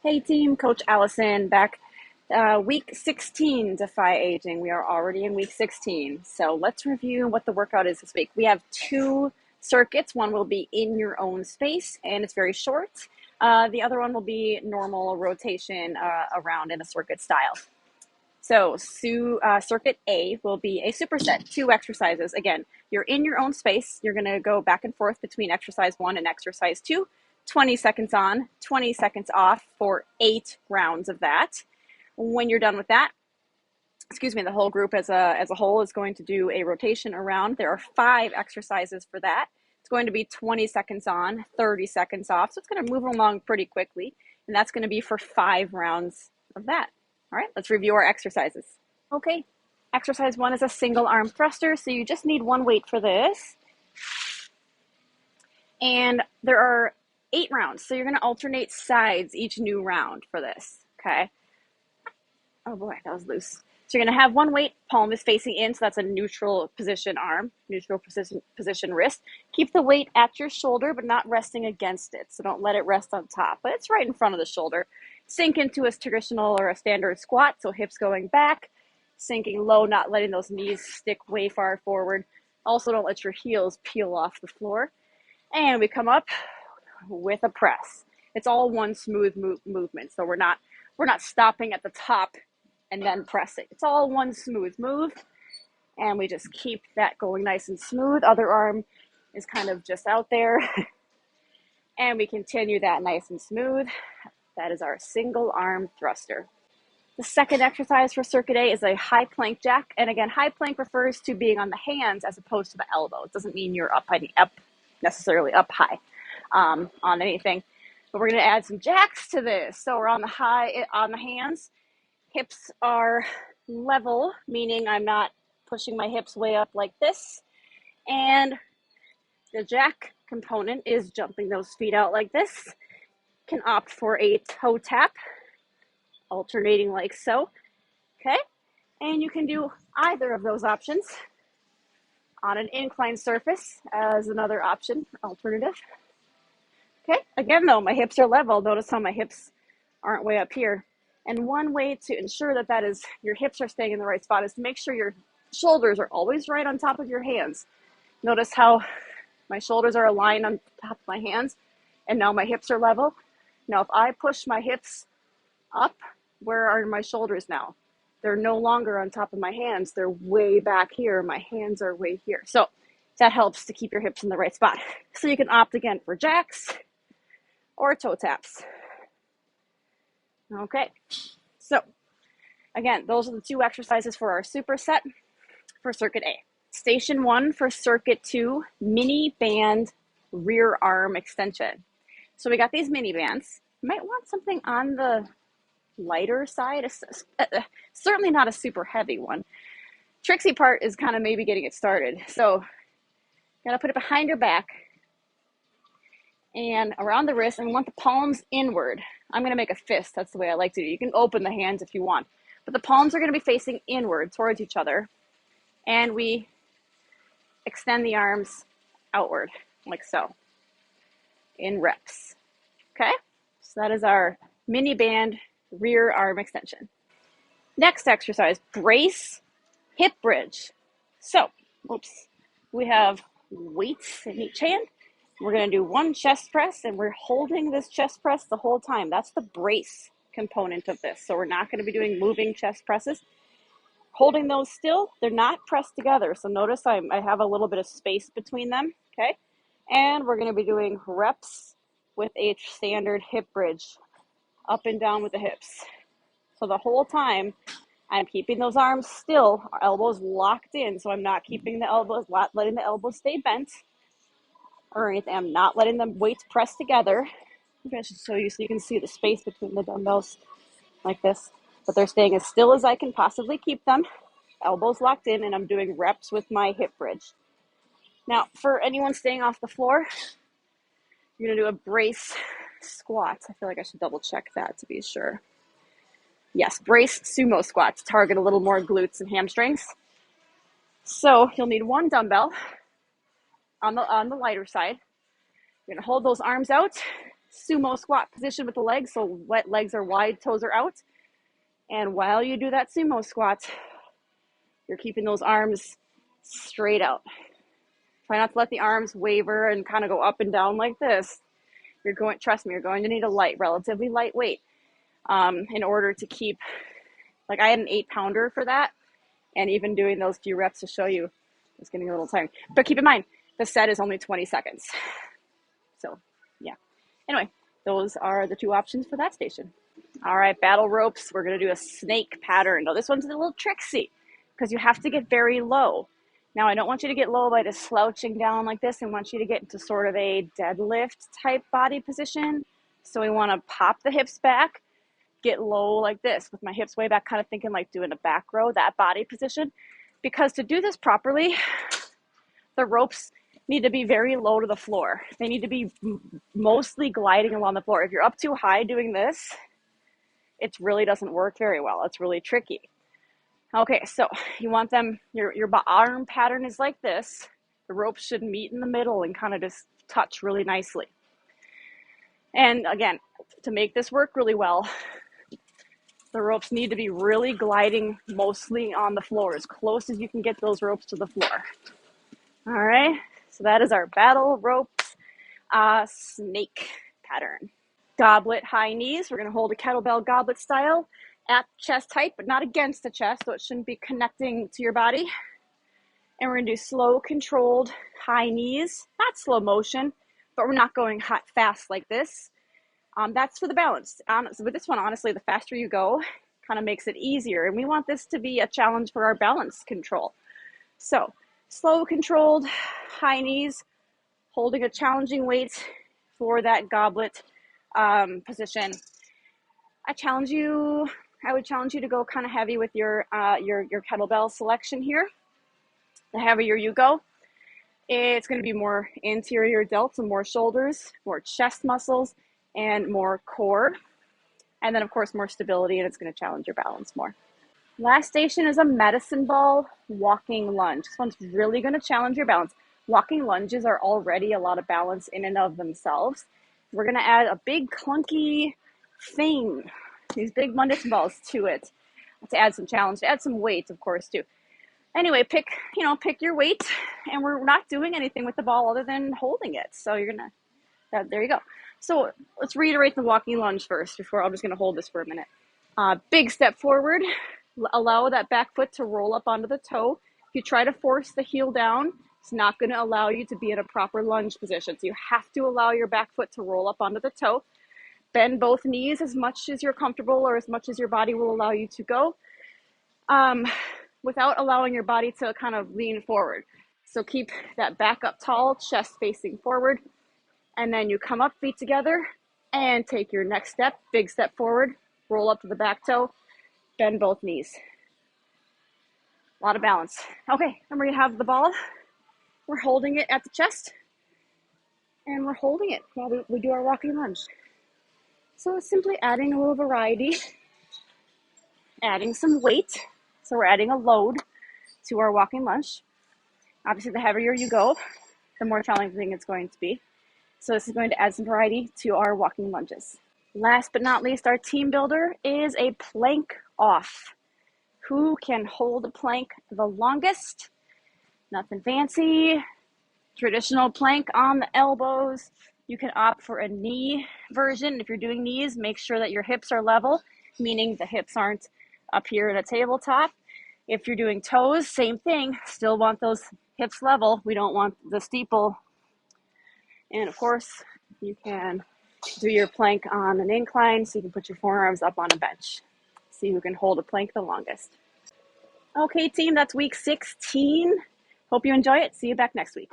Hey team, Coach Allison back. Week 16, Defy Aging. We are already in week 16. So let's review what the workout is this week. We have two circuits. One will be in your own space and it's very short. The other one will be normal rotation around in a circuit style. So circuit A will be a superset, two exercises. Again, you're in your own space. You're going to go back and forth between exercise 1 and exercise 2. 20 seconds on, 20 seconds off for 8 rounds of that. When you're done with that, the whole group as a whole is going to do a rotation around. There are 5 exercises for that. It's going to be 20 seconds on, 30 seconds off. So it's going to move along pretty quickly. And that's going to be for 5 rounds of that. All right, let's review our exercises. Okay, exercise 1 is a single arm thruster. So you just need one weight for this. And there are 8 rounds. So you're going to alternate sides each new round for this. Okay. Oh boy, that was loose. So you're going to have one weight, palm is facing in. So that's a neutral position arm, neutral position wrist. Keep the weight at your shoulder, but not resting against it. So don't let it rest on top, but it's right in front of the shoulder. Sink into a traditional or a standard squat. So hips going back, sinking low, not letting those knees stick way far forward. Also don't let your heels peel off the floor. And we come up with a press. It's all one smooth movement. So we're not stopping at the top and then pressing. It's all one smooth move. And we just keep that going nice and smooth. Other arm is kind of just out there. And we continue that nice and smooth. That is our single arm thruster. The second exercise for circuit A is a high plank jack. And again, high plank refers to being on the hands as opposed to the elbow. It doesn't mean you're necessarily up high on anything. But we're going to add some jacks to this. So we're on the hands. Hips are level, meaning I'm not pushing my hips way up like this. And the jack component is jumping those feet out like this. Can opt for a toe tap, alternating like so. Okay. And you can do either of those options on an inclined surface as another option, alternative. Okay, again though, my hips are level. Notice how my hips aren't way up here. And one way to ensure that is your hips are staying in the right spot is to make sure your shoulders are always right on top of your hands. Notice how my shoulders are aligned on top of my hands and now my hips are level. Now if I push my hips up, where are my shoulders now? They're no longer on top of my hands. They're way back here. My hands are way here. So that helps to keep your hips in the right spot. So you can opt again for jacks or toe taps. Okay, so again, those are the 2 exercises for our superset for circuit A. Station 1 for circuit 2, mini band rear arm extension. So we got these mini bands. You might want something on the lighter side, certainly not a super heavy one. Tricksy part is kind of maybe getting it started. So you gotta put it behind your back and around the wrist, and we want the palms inward. I'm going to make a fist. That's the way I like to do it. You can open the hands if you want, but the palms are going to be facing inward towards each other, and we extend the arms outward like so in reps. Okay, so that is our mini band rear arm extension. Next exercise, brace hip bridge. So, we have weights in each hand. We're going to do one chest press, and we're holding this chest press the whole time. That's the brace component of this. So we're not going to be doing moving chest presses. Holding those still, they're not pressed together. So notice I have a little bit of space between them, okay? And we're going to be doing reps with a standard hip bridge, up and down with the hips. So the whole time, I'm keeping those arms still, our elbows locked in, so I'm not keeping the elbows, letting the elbows stay bent or anything. I'm not letting the weights press together. I'm going to show you so you can see the space between the dumbbells like this. But they're staying as still as I can possibly keep them. Elbows locked in, and I'm doing reps with my hip bridge. Now, for anyone staying off the floor, you're going to do a brace squat. I feel like I should double check that to be sure. Yes, brace sumo squats. Target a little more glutes and hamstrings. So you'll need one dumbbell on the lighter side. You're going to hold those arms out, sumo squat position with the legs. So legs are wide, toes are out. And while you do that sumo squat, you're keeping those arms straight out. Try not to let the arms waver and kind of go up and down like this. Trust me, you're going to need a relatively light weight in order to keep, like I had an 8-pounder for that. And even doing those few reps to show you, it's getting a little tiring. But keep in mind, the set is only 20 seconds. So, yeah. Anyway, those are the 2 options for that station. All right, battle ropes. We're going to do a snake pattern. Now, this one's a little tricksy because you have to get very low. Now, I don't want you to get low by just slouching down like this. I want you to get into sort of a deadlift type body position. So we want to pop the hips back, get low like this with my hips way back, kind of thinking like doing a back row, that body position. Because to do this properly, the ropes need to be very low to the floor. They need to be mostly gliding along the floor. If you're up too high doing this, it really doesn't work very well. It's really tricky. Okay, so you want them, your arm pattern is like this. The ropes should meet in the middle and kind of just touch really nicely. And again, to make this work really well, the ropes need to be really gliding mostly on the floor, as close as you can get those ropes to the floor. All right, so that is our battle ropes snake pattern. Goblet high knees. We're going to hold a kettlebell goblet style at chest height, but not against the chest, so it shouldn't be connecting to your body. And we're going to do slow, controlled high knees, not slow motion, but we're not going fast like this. That's for the balance. With this one, honestly, the faster you go kind of makes it easier. And we want this to be a challenge for our balance control. So slow, controlled high knees, holding a challenging weight for that goblet position. I would challenge you to go kind of heavy with your kettlebell selection here. The heavier you go, it's going to be more anterior delts and more shoulders, more chest muscles, and more core. And then, of course, more stability, and it's going to challenge your balance more. Last station is a medicine ball walking lunge. This one's really going to challenge your balance. Walking lunges are already a lot of balance in and of themselves. We're going to add a big clunky thing, these big medicine balls to it, to add some challenge, to add some weight, of course, too. Anyway, pick your weight, and we're not doing anything with the ball other than holding it. So there you go. So let's reiterate the walking lunge first I'm just going to hold this for a minute. Big step forward, allow that back foot to roll up onto the toe. If you try to force the heel down, it's not going to allow you to be in a proper lunge position. So you have to allow your back foot to roll up onto the toe. Bend both knees as much as you're comfortable or as much as your body will allow you to go, without allowing your body to kind of lean forward. So keep that back up tall, chest facing forward. And then you come up, feet together, and take your next step, big step forward, roll up to the back toe, bend both knees. A lot of balance. Okay, and we're going to have the ball. We're holding it at the chest, and we're holding it while we do our walking lunge. So it's simply adding a little variety, adding some weight. So we're adding a load to our walking lunge. Obviously, the heavier you go, the more challenging it's going to be. So this is going to add some variety to our walking lunges. Last but not least, our team builder is a plank off. Who can hold a plank the longest? Nothing fancy. Traditional plank on the elbows. You can opt for a knee version. If you're doing knees, make sure that your hips are level, meaning the hips aren't up here at a tabletop. If you're doing toes, same thing. Still want those hips level. We don't want the steeple. And of course, you can do your plank on an incline so you can put your forearms up on a bench. See who can hold a plank the longest. Okay, team, that's week 16. Hope you enjoy it. See you back next week.